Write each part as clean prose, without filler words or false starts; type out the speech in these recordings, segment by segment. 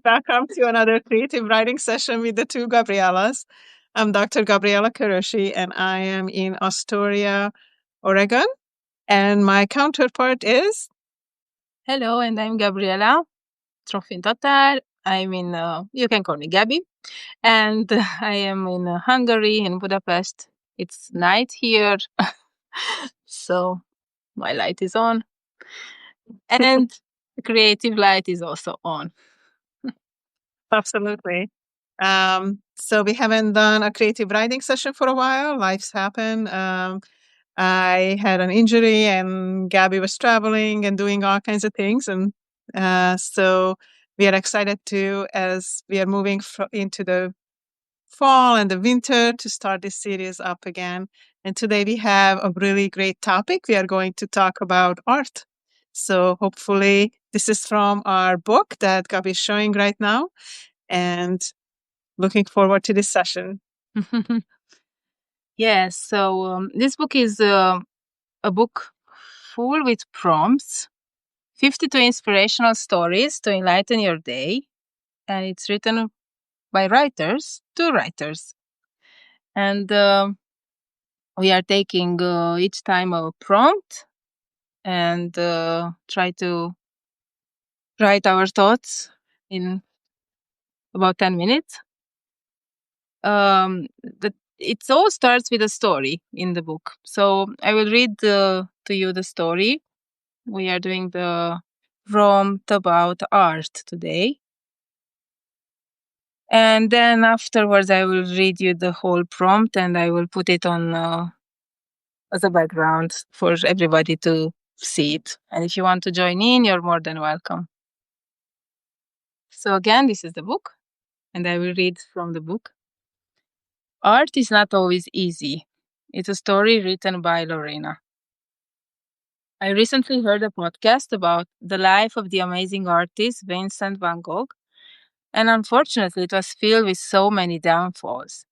Welcome to another creative writing session with the two Gabriellas. I'm Dr. Gabriella Karoshi, and I am in Astoria, Oregon. And my counterpart is Hello, and I'm Gabriella Trofintatar. You can call me Gabby, and I am in Hungary, in Budapest. It's night here, so my light is on, and the creative light is also on. absolutely. So we haven't done a creative writing session for a while. Life's happened. I had an injury, and Gabby was traveling and doing all kinds of things, and so we are excited to as we are moving into the fall and the winter to start this series up again. And today we have a really great topic. We are going to talk about art. So hopefully this is from our book that Gabi is showing right now, and looking forward to this session. Yes, so this book is a book full with prompts, 52 inspirational stories to enlighten your day, and it's written by two writers. And we are taking each time a prompt and try to write our thoughts in about 10 minutes. It all starts with a story in the book. So I will read to you the story. We are doing the prompt about art today. And then afterwards, I will read you the whole prompt and I will put it on as a background for everybody to see it. And if you want to join in, you're more than welcome. So again, this is the book, and I will read from the book. Art is not always easy. It's a story written by Lorena. I recently heard a podcast about the life of the amazing artist Vincent van Gogh, and unfortunately, it was filled with so many downfalls.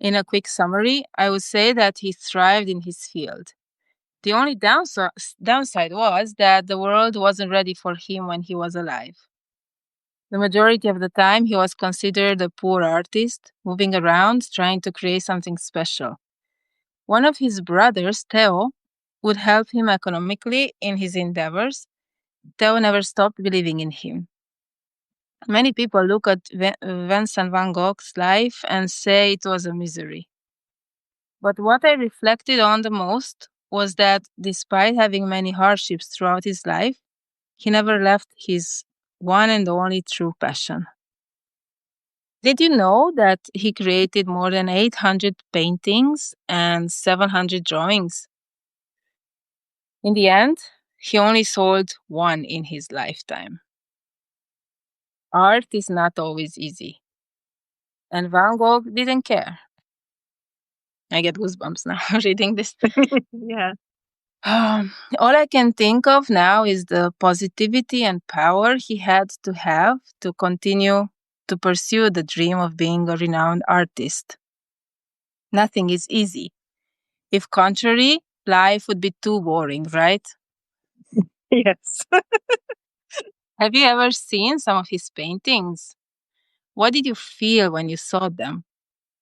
In a quick summary, I would say that he thrived in his field. The only downside was that the world wasn't ready for him when he was alive. The majority of the time, he was considered a poor artist, moving around trying to create something special. One of his brothers, Theo, would help him economically in his endeavors. Theo never stopped believing in him. Many people look at Vincent van Gogh's life and say it was a misery. But what I reflected on the most was that despite having many hardships throughout his life, he never left his one and only true passion. Did you know that he created more than 800 paintings and 700 drawings? In the end, he only sold one in his lifetime. Art is not always easy. And Van Gogh didn't care. I get goosebumps now reading this. Yeah. All I can think of now is the positivity and power he had to have to continue to pursue the dream of being a renowned artist. Nothing is easy. If contrary, life would be too boring, right? Yes. Have you ever seen some of his paintings? What did you feel when you saw them?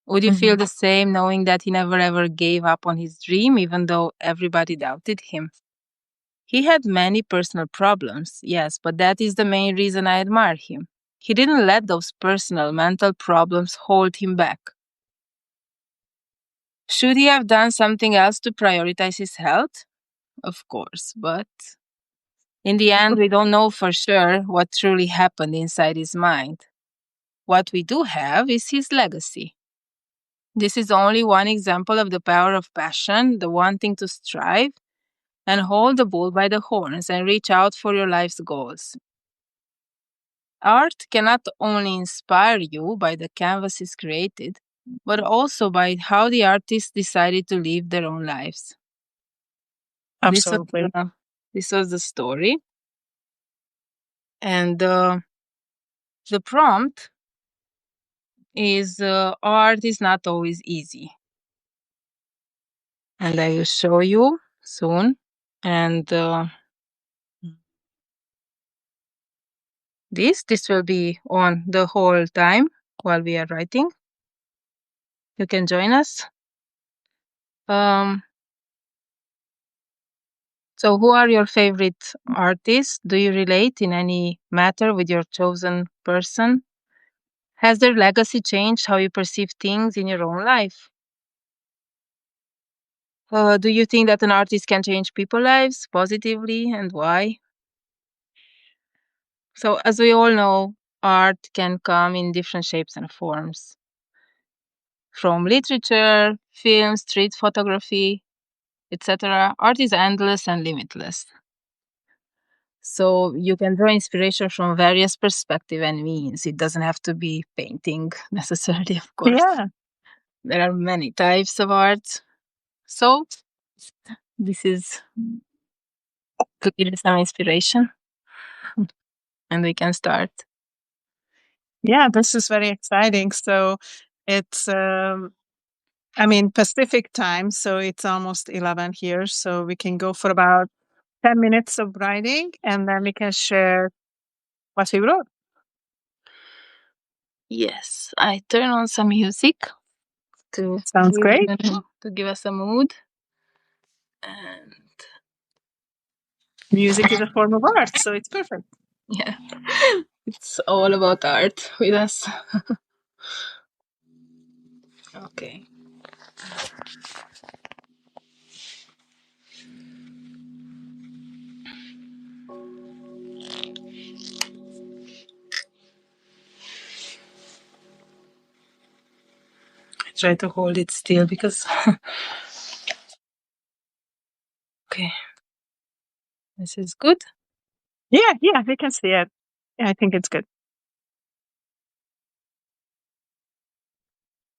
Would you feel the same knowing that he never ever gave up on his dream, even though everybody doubted him? He had many personal problems, yes, but that is the main reason I admire him. He didn't let those personal mental problems hold him back. Should he have done something else to prioritize his health? Of course, but in the end, we don't know for sure what truly happened inside his mind. What we do have is his legacy. This is only one example of the power of passion, the wanting to strive and hold the bull by the horns and reach out for your life's goals. Art can not only inspire you by the canvases created, but also by how the artists decided to live their own lives. Absolutely. This was the story. And the prompt is art is not always easy. And I will show you soon. And this will be on the whole time while we are writing. You can join us. Um, so who are your favorite artists? Do you relate in any matter with your chosen person? Has their legacy changed how you perceive things in your own life? Do you think that an artist can change people's lives positively, and why? So, as we all know, art can come in different shapes and forms, from literature, film, street photography, etc. Art is endless and limitless. So you can draw inspiration from various perspectives and means. It doesn't have to be painting necessarily, of course. Yeah. There are many types of art. So this is to give you some inspiration, and we can start. Yeah, this is very exciting. So it's, I mean, Pacific time, so it's almost 11 here. So we can go for about 10 minutes of writing and then we can share what we wrote. Yes, I turn on some music to Sounds great. to give us a mood. And Music is a form of art, so it's perfect. yeah, it's all about art with us. Okay. I try to hold it still because. Okay. This is good. Yeah, we can see it. Yeah, I think it's good.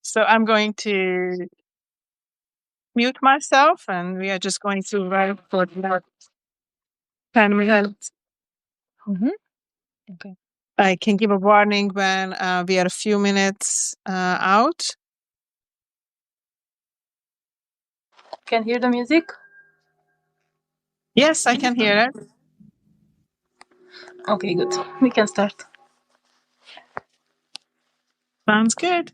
So I'm going to mute myself and we are just going to write for about 10 minutes. Mm-hmm. Okay. I can give a warning when we are a few minutes out. Can hear the music? Yes, I can hear it. Okay, good. We can start. Sounds good.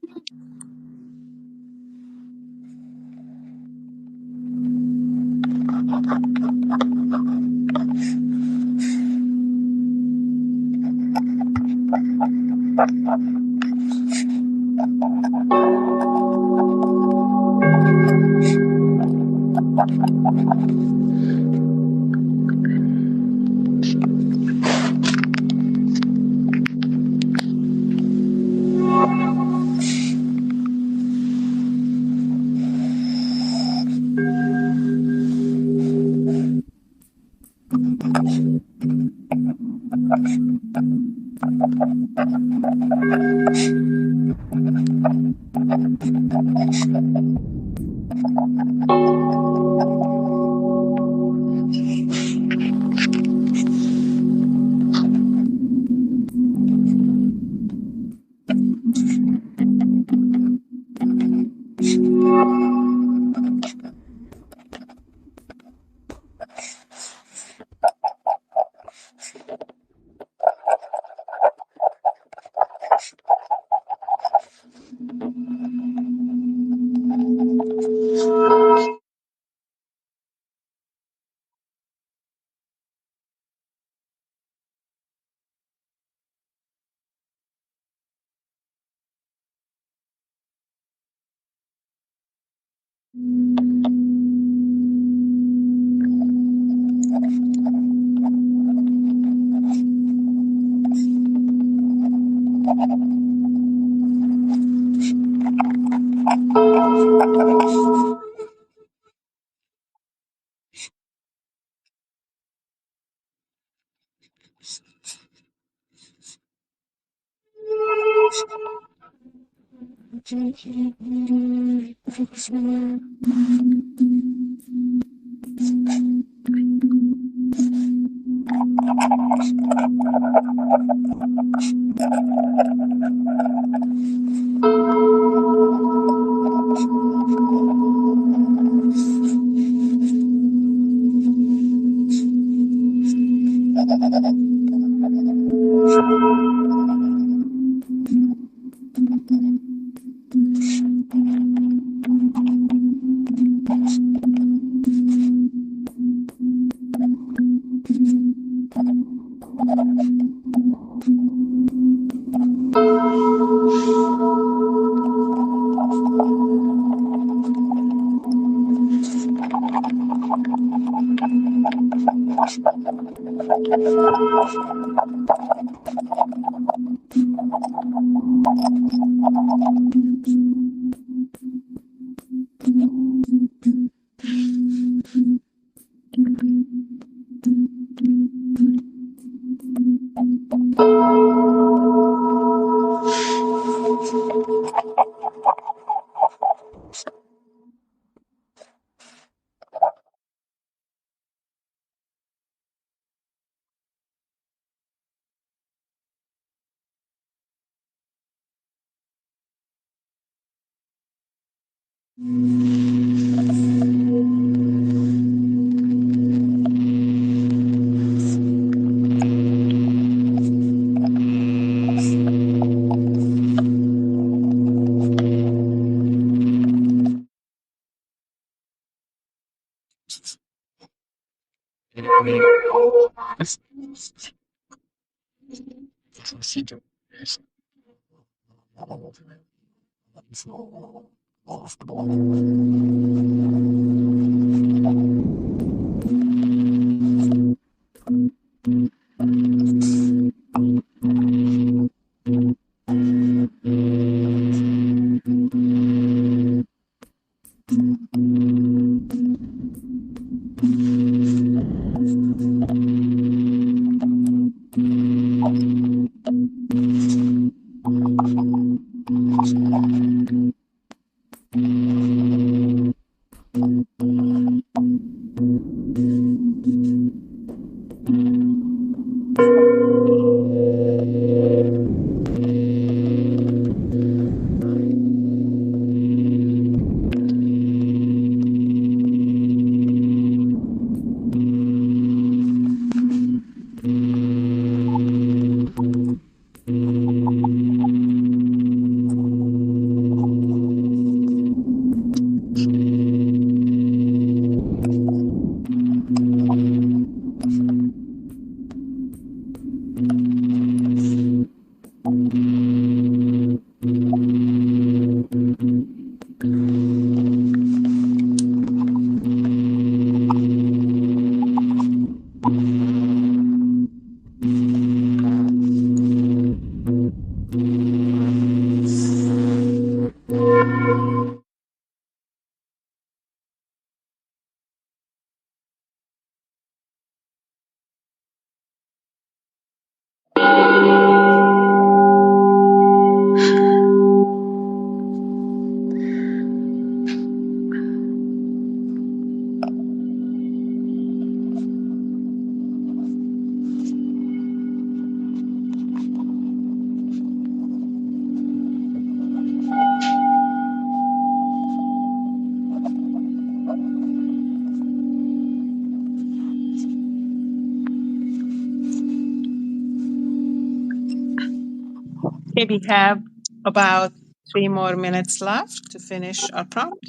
Okay, we have about 3 more minutes left to finish our prompt.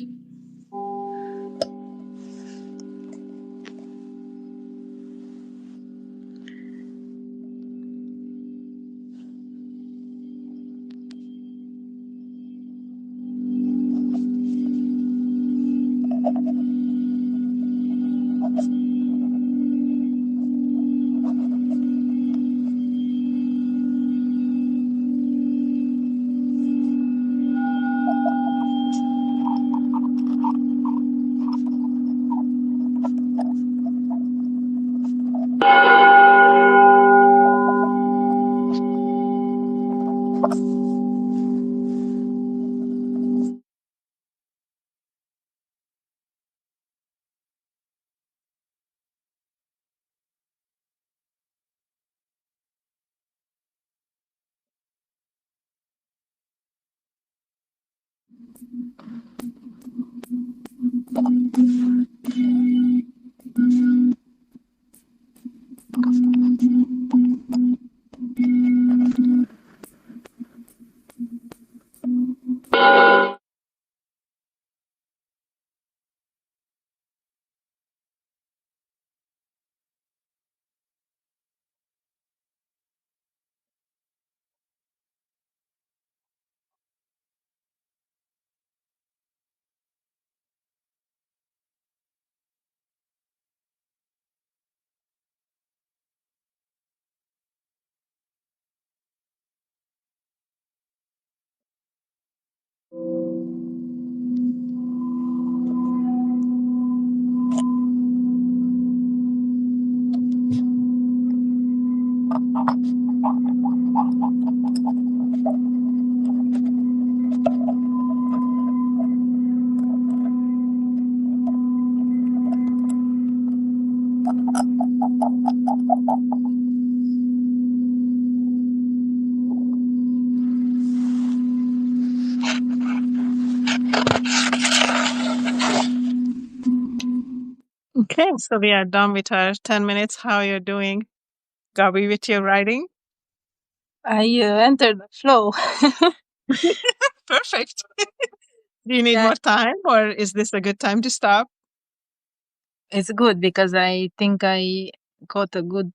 Okay, so we are done with our 10 minutes. How you're doing, Gabi, with your writing? I entered the flow. Perfect. Do you need Yeah, more time, or is this a good time to stop? it's good because I think I got a good.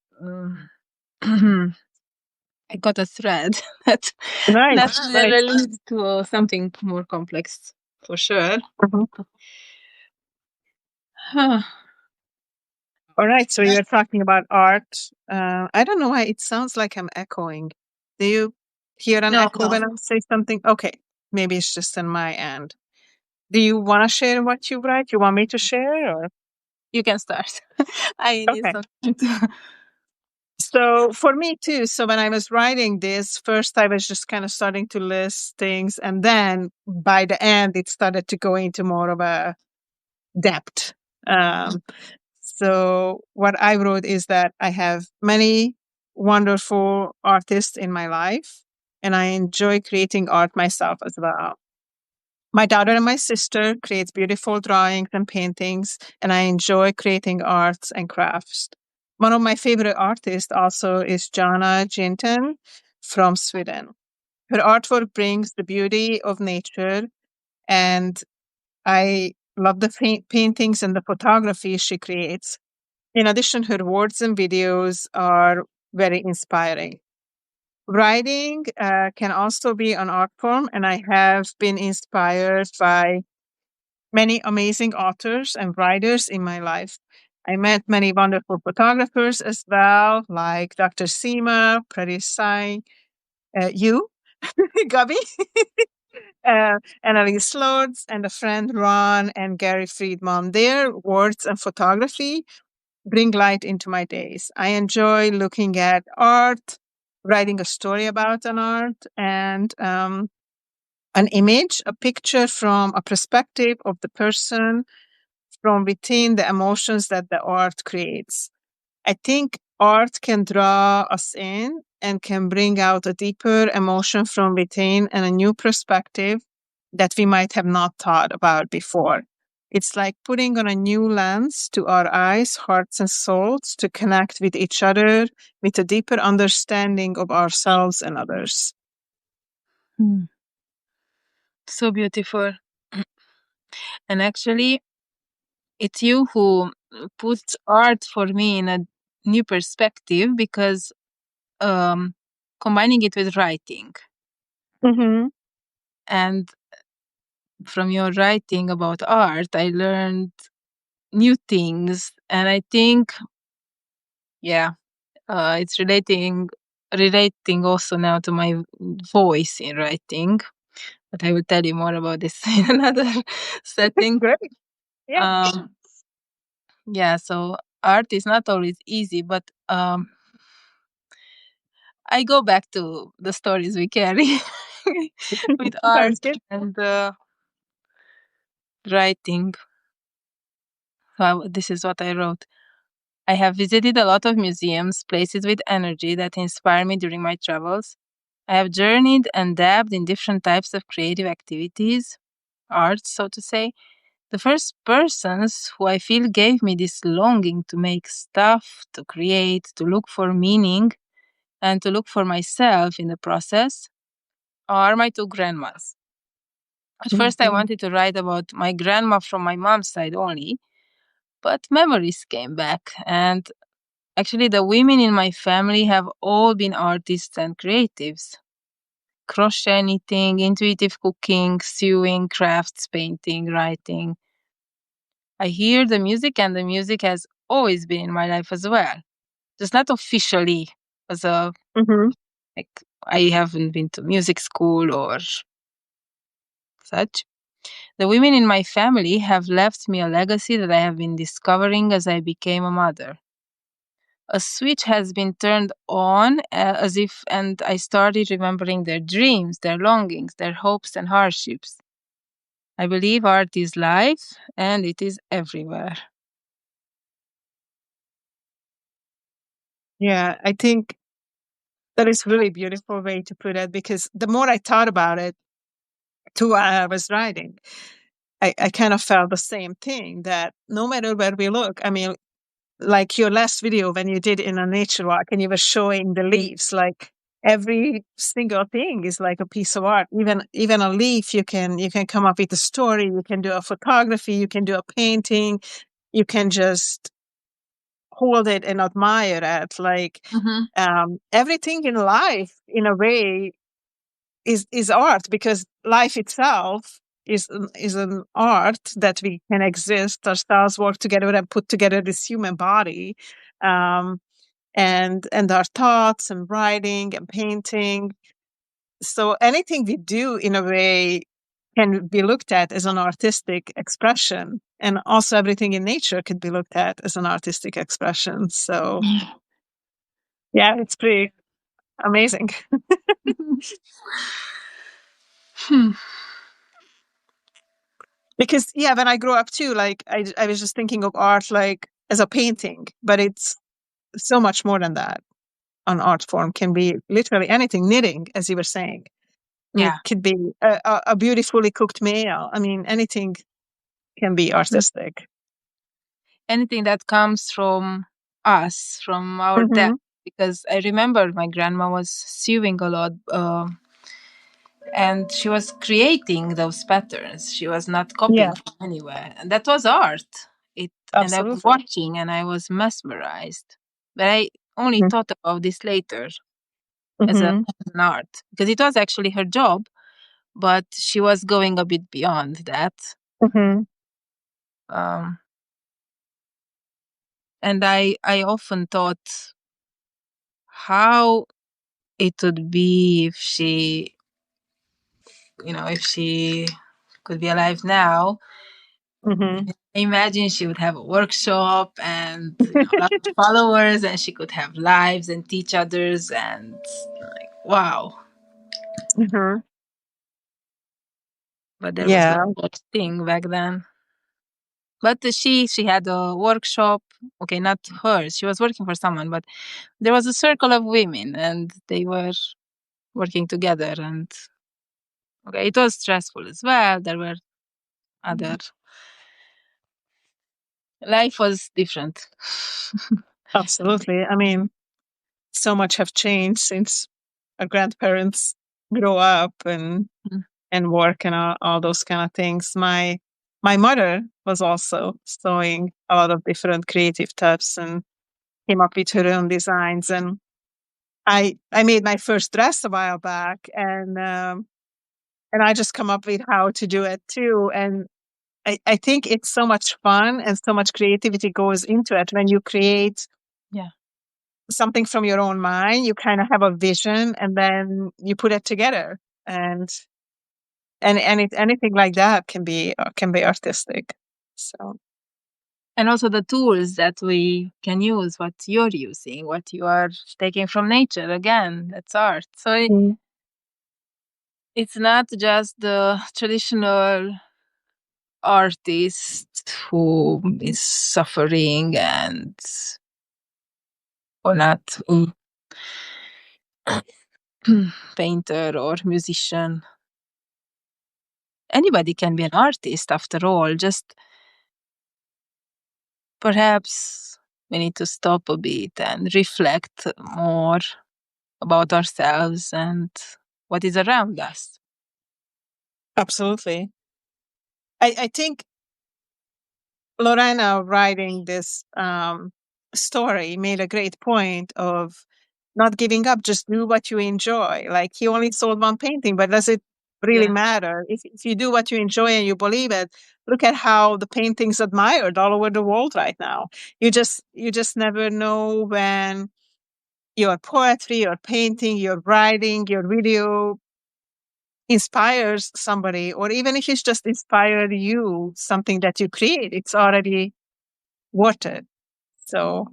I got a thread that Nice, nice. will lead to something more complex for sure. Mhm. All right, so you're talking about art. I don't know why it sounds like I'm echoing. Do you hear an No, echo no, when I say something? Okay, maybe it's just on my end. Do you want to share what you write? You want me to share, or you can start. I need okay? something to. So for me too, so when I was writing this, first I was just kind of starting to list things, and then by the end, it started to go into more of a depth. Um, so what I wrote is that I have many wonderful artists in my life, and I enjoy creating art myself as well. My daughter and my sister create beautiful drawings and paintings, and I enjoy creating arts and crafts. One of my favorite artists also is Jana Jinten from Sweden. Her artwork brings the beauty of nature, and I love the paintings and the photography she creates. In addition, her words and videos are very inspiring. Writing can also be an art form, and I have been inspired by many amazing authors and writers in my life. I met many wonderful photographers as well, like Dr. Seema, Pretty Sai, you, Gabi, Annalise Lords, and a friend Ron and Gary Friedman. Their words and photography bring light into my days. I enjoy looking at art, writing a story about an art, and an image, a picture from a perspective of the person from within the emotions that the art creates. I think art can draw us in and can bring out a deeper emotion from within and a new perspective that we might have not thought about before. It's like putting on a new lens to our eyes, hearts, and souls to connect with each other with a deeper understanding of ourselves and others. Hmm, so beautiful. And actually, it's you who puts art for me in a new perspective because um, combining it with writing. Mm-hmm. And from your writing about art, I learned new things. And I think, yeah, it's relating also now to my voice in writing. But I will tell you more about this in another setting. Great. Yeah. Um, yeah, so art is not always easy, but I go back to the stories we carry with art Sounds good. and writing. This is what I wrote. I have visited a lot of museums, places with energy that inspire me during my travels. I have journeyed and dabbed in different types of creative activities, arts, so to say. The first persons who I feel gave me this longing to make stuff, to create, to look for meaning, and to look for myself in the process are my two grandmas. At first, I Mhm. wanted to write about my grandma from my mom's side only, but memories came back. And actually, the women in my family have all been artists and creatives. Crochet, knitting, intuitive cooking, sewing, crafts, painting, writing. I hear the music, and the music has always been in my life as well. Just not officially as a, Mhm. like, I haven't been to music school or such. The women in my family have left me a legacy that I have been discovering as I became a mother. A switch has been turned on as if, and I started remembering their dreams, their longings, their hopes and hardships. I believe art is life and it is everywhere. Yeah, I think that is really beautiful way to put it because the more I thought about it too while I was writing, I kind of felt the same thing that no matter where we look, I mean, like your last video when you did in a nature walk and you were showing the leaves, like every single thing is like a piece of art. Even a leaf, you can come up with a story. You can do a photography. You can do a painting. You can just hold it and admire it. Like Mhm. everything in life, in a way, is art, because life itself is an art that we can exist ourselves, work together, and put together this human body, um, and our thoughts and writing and painting. So anything we do, in a way, can be looked at as an artistic expression, and also everything in nature could be looked at as an artistic expression. So yeah, it's pretty amazing. Hmm. Because yeah, when I grew up too, like I was just thinking of art like as a painting, but it's so much more than that. An art form can be literally anything. Knitting, as you were saying, I mean, Yeah. it could be a beautifully cooked meal. I mean, anything can be Mhm. artistic. Anything that comes from us, from our depth. Hmm. Because I remember my grandma was sewing a lot, and she was creating those patterns. She was not copying Yeah, from anywhere, and that was art. It and I was absolutely. watching, and I was mesmerized. But I only thought about this later as Hmm. an art, because it was actually her job, but she was going a bit beyond that. Hmm. Um, and I often thought how it would be if she, if she could be alive now. Hmm. I imagine she would have a workshop and a lot of followers, and she could have lives and teach others, and like, wow. Hmm. But there was no Yeah. such thing back then. But she had a workshop. Okay, not hers. She was working for someone, but there was a circle of women, and they were working together. And okay, it was stressful as well. There were other. Life was different. Absolutely. I mean, so much have changed since our grandparents grow up and work and all those kind of things. My mother was also sewing a lot of different creative types and came up with her own designs. And I made my first dress a while back, and I just come up with how to do it too. And I think it's so much fun and so much creativity goes into it when you create Yeah. something from your own mind. You kind of have a vision, and then you put it together. And anything like that can be artistic. So And also the tools that we can use, what you're using, what you are taking from nature. Again, that's art. So mhm. it's not just the traditional artist who is suffering and or not painter or musician. Anybody can be an artist after all. Just perhaps we need to stop a bit and reflect more about ourselves and what is around us. Absolutely. I think Lorena writing this story made a great point of not giving up. Just do what you enjoy. Like, he only sold one painting, but does it really Yeah. matter? If you do what you enjoy and you believe it, look at how the painting's admired all over the world right now. You just never know when your poetry, your painting, your writing, your video inspires somebody, or even if it's just inspired you, something that you create, it's already worth it. So,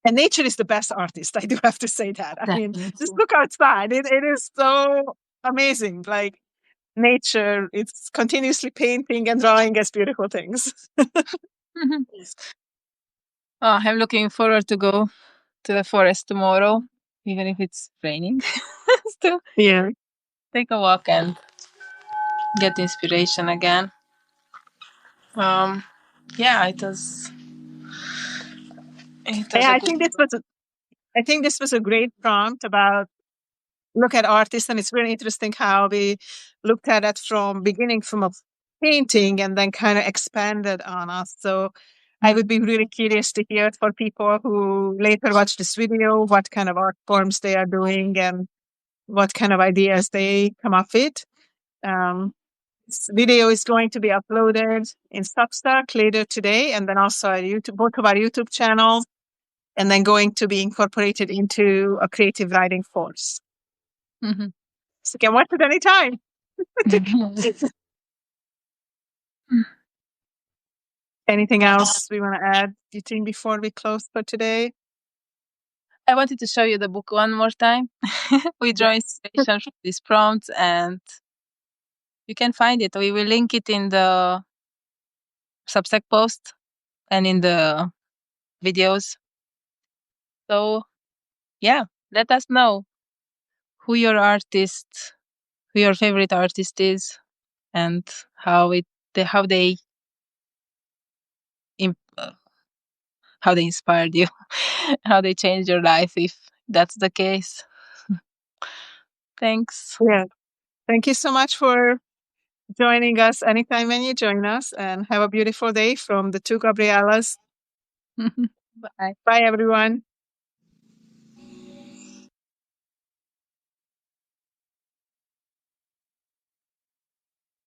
and nature is the best artist. I do have to say that. I mean, just Definitely. look outside. It is so amazing. Like, nature, it's continuously painting and drawing us beautiful things. Oh, I'm looking forward to go to the forest tomorrow, even if it's raining. Still Yeah. take a walk and get inspiration again. Um, Yeah, it was. It was Yeah, a I good. think this was a great prompt about look at artists, and it's really interesting how we looked at it from beginning from a painting and then kind of expanded on us. So I would be really curious to hear for people who later watch this video what kind of art forms they are doing and what kind of ideas they come up with. Um, this video is going to be uploaded in Substack later today, and then also our YouTube, both of our YouTube channels, and then going to be incorporated into a creative writing course. Mhm. So you can watch it anytime. Anything else we want to add, do you think, before we close for today? I wanted to show you the book one more time. We draw Yes. inspiration from these prompts, and you can find it. We will link it in the Substack post and in the videos. So yeah, let us know who your artist, who your favorite artist is, and how they im- uh, how they inspired you, how they changed your life if that's the case. Thanks. Yeah. Thank you so much for joining us anytime when you join us, and have a beautiful day from the two Gabriellas. Bye. Bye, everyone.